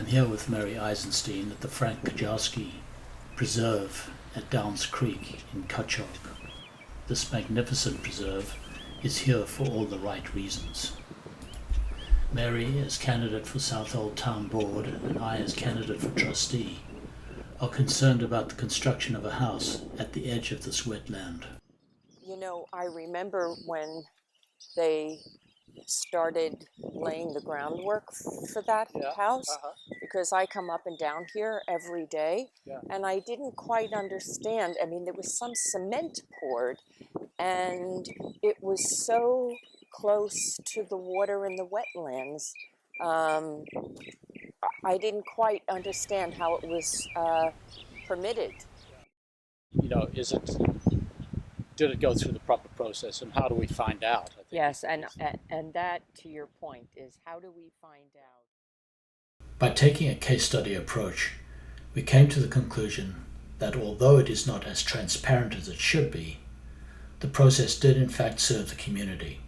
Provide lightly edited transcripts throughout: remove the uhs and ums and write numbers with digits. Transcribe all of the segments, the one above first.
I'm here with Mary Eisenstein at the Frank Kajowski Preserve at Downs Creek in Cutchogue. This magnificent preserve is here for all the right reasons. Mary, as candidate for Southold Town Board, and I, as candidate for trustee, are concerned about the construction of a house at the edge of this wetland. You know, I remember when they started laying the groundwork for that house, because I come up and down here every day, and I didn't quite understand. I mean, there was some cement poured, and it was so close to the water in the wetlands. I didn't quite understand how it was permitted. You know, did it go through the proper process, and how do we find out? I think Yes, and that, to your point, is how do we find out? By taking a case study approach, we came to the conclusion that although it is not as transparent as it should be, the process did in fact serve the community.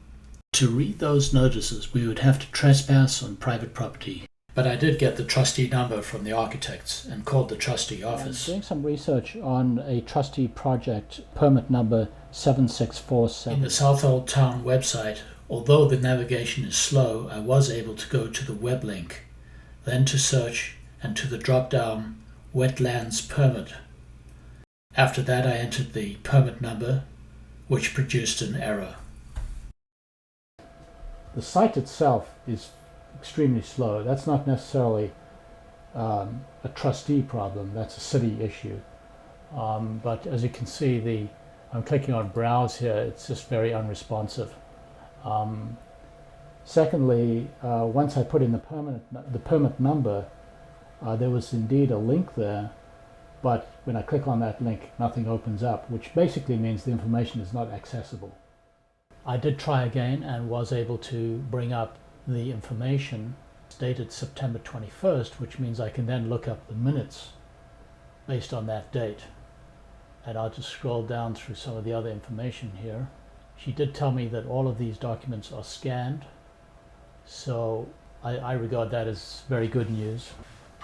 To read those notices, we would have to trespass on private property, but I did get the trustee number from the architects and called the trustee office. I'm doing some research on a trustee project, permit number 7647. In the Southold Town website, although the navigation is slow, I was able to go to the web link, then to search and to the drop-down Wetlands Permit. After that, I entered the permit number, which produced an error. The site itself is extremely slow. That's not necessarily a trustee problem, that's a city issue. But as you can see, I'm clicking on browse here, it's just very unresponsive. Secondly, once I put in the permit number, there was indeed a link there, but when I click on that link, nothing opens up, which basically means the information is not accessible. I did try again and was able to bring up the information. It's dated September 21st, which means I can then look up the minutes based on that date. And I'll just scroll down through some of the other information here. She did tell me that all of these documents are scanned, so I regard that as very good news,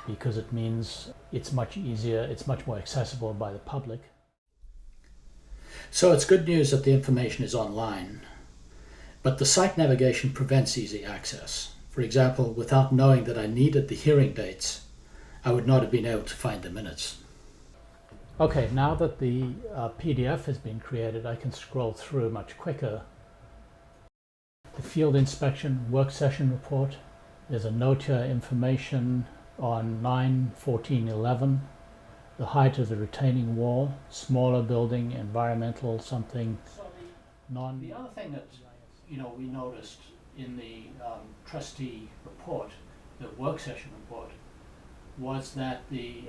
because it means it's much easier, it's much more accessible by the public. So it's good news that the information is online, but the site navigation prevents easy access. For example, without knowing that I needed the hearing dates, I would not have been able to find the minutes. Okay, now that the PDF has been created, I can scroll through much quicker. The field inspection work session report. There's a note here, information on 9/14/11. The height of the retaining wall, smaller building, environmental something. The other thing that we noticed in the trustee report, the work session report, was that these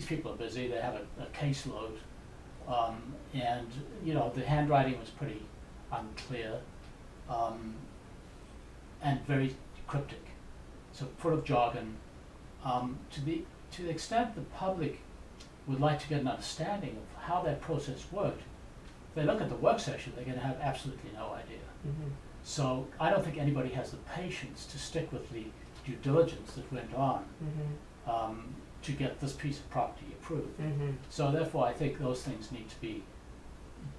people are busy. They have a caseload, and the handwriting was pretty unclear and very cryptic. So full of jargon. To the extent the public would like to get an understanding of how that process worked, if they look at the work session, they're going to have absolutely no idea. Mm-hmm. So I don't think anybody has the patience to stick with the due diligence that went on to get this piece of property approved. Mm-hmm. So therefore, I think those things need to be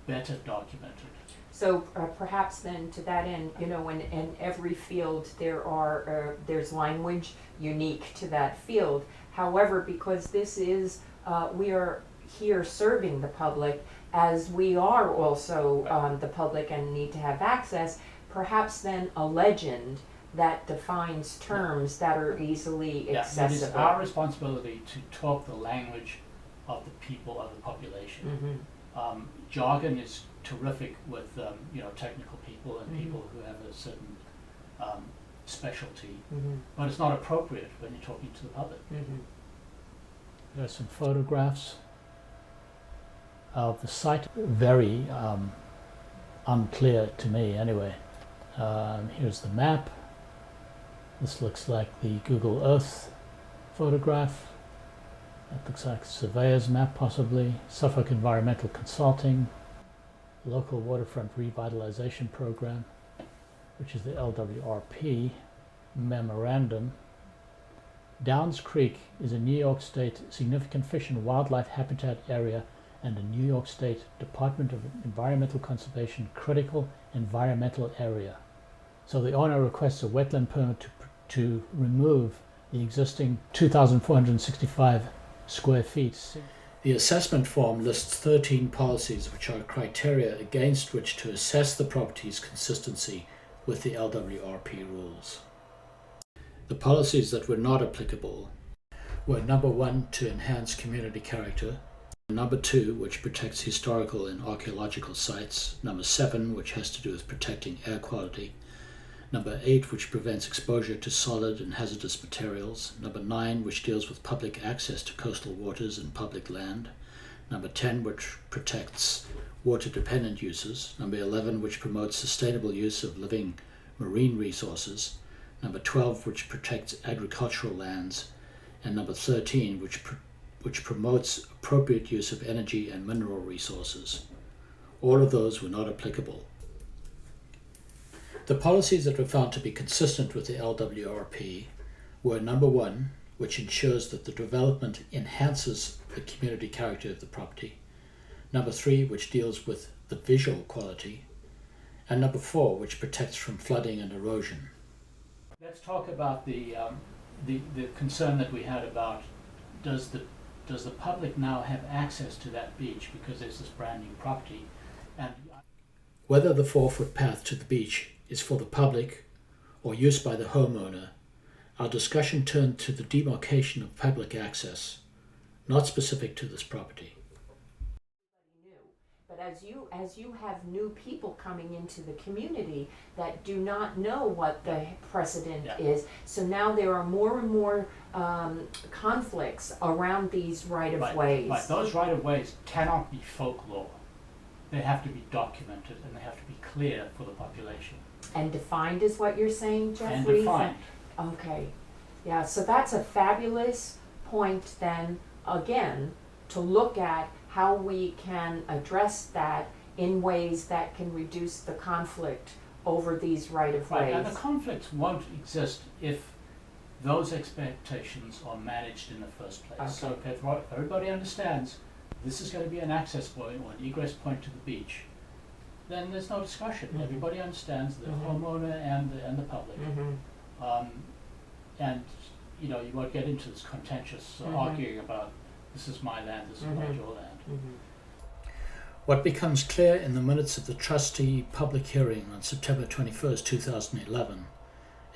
better documented. So perhaps then, to that end, in every field there's language unique to that field. However, because this is we are here serving the public, as we are also the public and need to have access, perhaps then a legend that defines terms that are easily accessible. It is our responsibility to talk the language of the people, of the population. Mm-hmm. Jargon is terrific with technical people and people who have a certain specialty, but it's not appropriate when you're talking to the public. There are some photographs of the site, very unclear to me anyway. Here's the map. This looks like the Google Earth photograph. That looks like a surveyor's map possibly. Suffolk Environmental Consulting, Local Waterfront Revitalization Program, which is the LWRP memorandum. Downs Creek is a New York State significant fish and wildlife habitat area and a New York State Department of Environmental Conservation critical environmental area. So the owner requests a wetland permit to remove the existing 2,465 square feet. The assessment form lists 13 policies which are criteria against which to assess the property's consistency with the LWRP rules. The policies that were not applicable were number 1, to enhance community character, number 2, which protects historical and archaeological sites, number 7, which has to do with protecting air quality, number 8, which prevents exposure to solid and hazardous materials, number 9, which deals with public access to coastal waters and public land, number 10, which protects water-dependent uses, number 11, which promotes sustainable use of living marine resources, number 12, which protects agricultural lands, and number 13, which promotes appropriate use of energy and mineral resources. All of those were not applicable. The policies that were found to be consistent with the LWRP were number 1, which ensures that the development enhances the community character of the property, number 3, which deals with the visual quality, and number 4, which protects from flooding and erosion. Let's talk about the concern that we had about does the public now have access to that beach because there's this brand new property, and whether the 4-foot path to the beach is for the public or use by the homeowner, our discussion turned to the demarcation of public access, not specific to this property. But as you have new people coming into the community that do not know what the precedent is, so now there are more and more conflicts around these right-of-ways. Right. Those right-of-ways cannot be folklore. They have to be documented and they have to be clear for the population. And defined is what you're saying, Jeffrey? And defined. Okay. Yeah, so that's a fabulous point then, again, to look at how we can address that in ways that can reduce the conflict over these right-of-ways. Right, and the conflicts won't exist if those expectations are managed in the first place. Okay. So if everybody understands this is going to be an access point or an egress point to the beach, then there's no discussion. Mm-hmm. Everybody understands, the Mm-hmm. homeowner and the public. Mm-hmm. And you won't get into this contentious Mm-hmm. arguing about this is my land, this is not Mm-hmm. your land. Mm-hmm. What becomes clear in the minutes of the trustee public hearing on September 21st, 2011,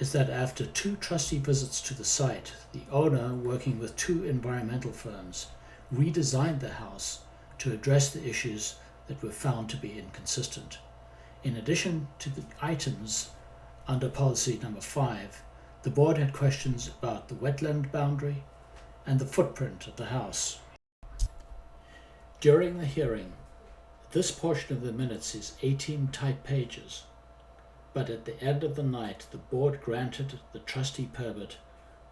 is that after 2 trustee visits to the site, the owner, working with 2 environmental firms, redesigned the house to address the issues that were found to be inconsistent. In addition to the items under policy number 5, the board had questions about the wetland boundary and the footprint of the house. During the hearing, this portion of the minutes is 18 typed pages, but at the end of the night, the board granted the trustee permit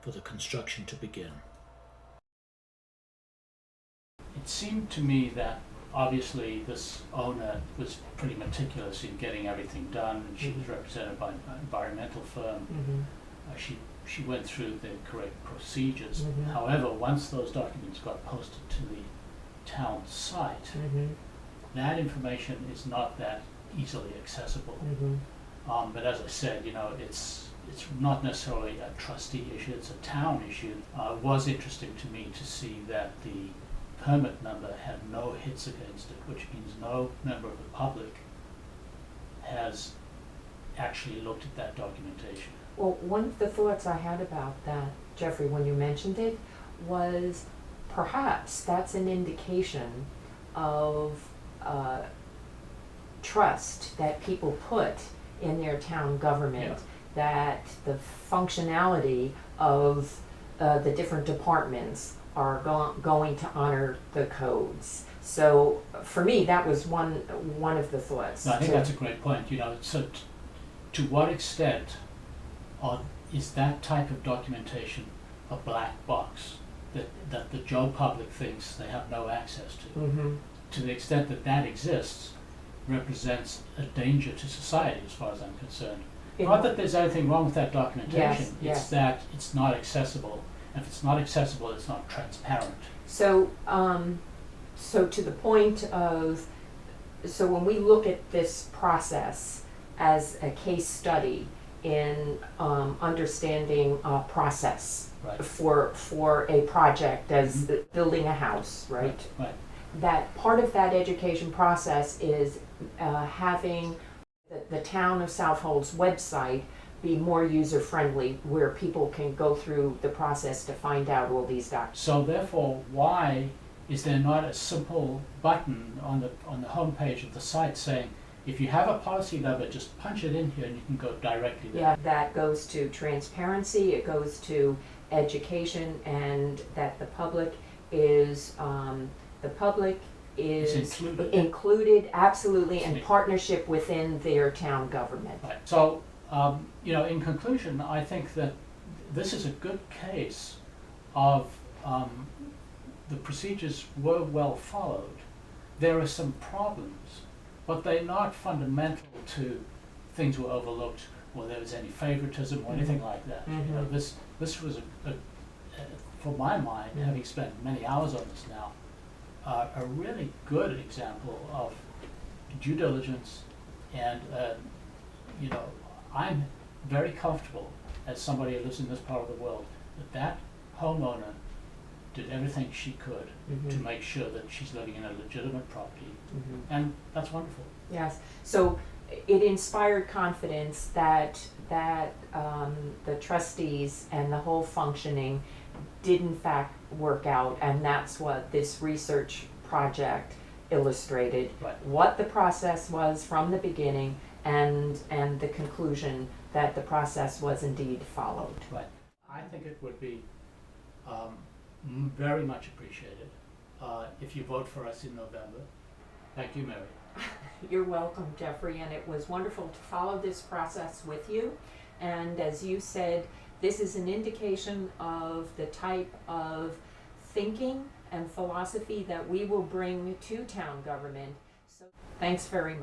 for the construction to begin. It seemed to me that obviously this owner was pretty meticulous in getting everything done, and she was represented by an environmental firm. Mm-hmm. She went through the correct procedures. Mhm. However, once those documents got posted to the town site, Mm-hmm. that information is not that easily accessible. Mm-hmm. But as I said, it's not necessarily a trustee issue, it's a town issue. It was interesting to me to see that the permit number had no hits against it, which means no member of the public has actually looked at that documentation. Well, one of the thoughts I had about that, Jeffrey, when you mentioned it, was perhaps that's an indication of trust that people put in their town government, that the functionality of the different departments are going to honor the codes. So for me, that was one of the thoughts. No, I think that's a great point. So to what extent is that type of documentation a black box that the Joe public thinks they have no access to? Mm-hmm. To the extent that that exists, represents a danger to society, as far as I'm concerned. Not that there's anything wrong with that documentation. Yes, It's that it's not accessible, If it's not accessible, it's not transparent. So, so to the point of, so when we look at this process as a case study in understanding process Right. for a project as building a house, right? Right. That part of that education process is having the town of Southold's website be more user-friendly, where people can go through the process to find out all these documents. So therefore, why is there not a simple button on the homepage of the site saying, if you have a policy number, just punch it in here and you can go directly there? Yeah, that goes to transparency, it goes to education, and that the public is It's included, absolutely, in Sweet. partnership within their town government. Right. So, in conclusion, I think that this is a good case of the procedures were well followed. There are some problems, but they're not fundamental to things were overlooked or there was any favoritism or anything like that. This was for my mind, having spent many hours on this now, a really good example of due diligence, and I'm very comfortable as somebody who lives in this part of the world that homeowner did everything she could to make sure that she's living in a legitimate property, and that's wonderful. Yes, so it inspired confidence that the trustees and the whole functioning did in fact work out, and that's what this research project illustrated. Right. What the process was from the beginning, and the conclusion that the process was indeed followed. Right. I think it would be very much appreciated if you vote for us in November. Thank you, Mary. You're welcome, Jeffrey, and it was wonderful to follow this process with you. And as you said, this is an indication of the type of thinking and philosophy that we will bring to town government. So, thanks very much.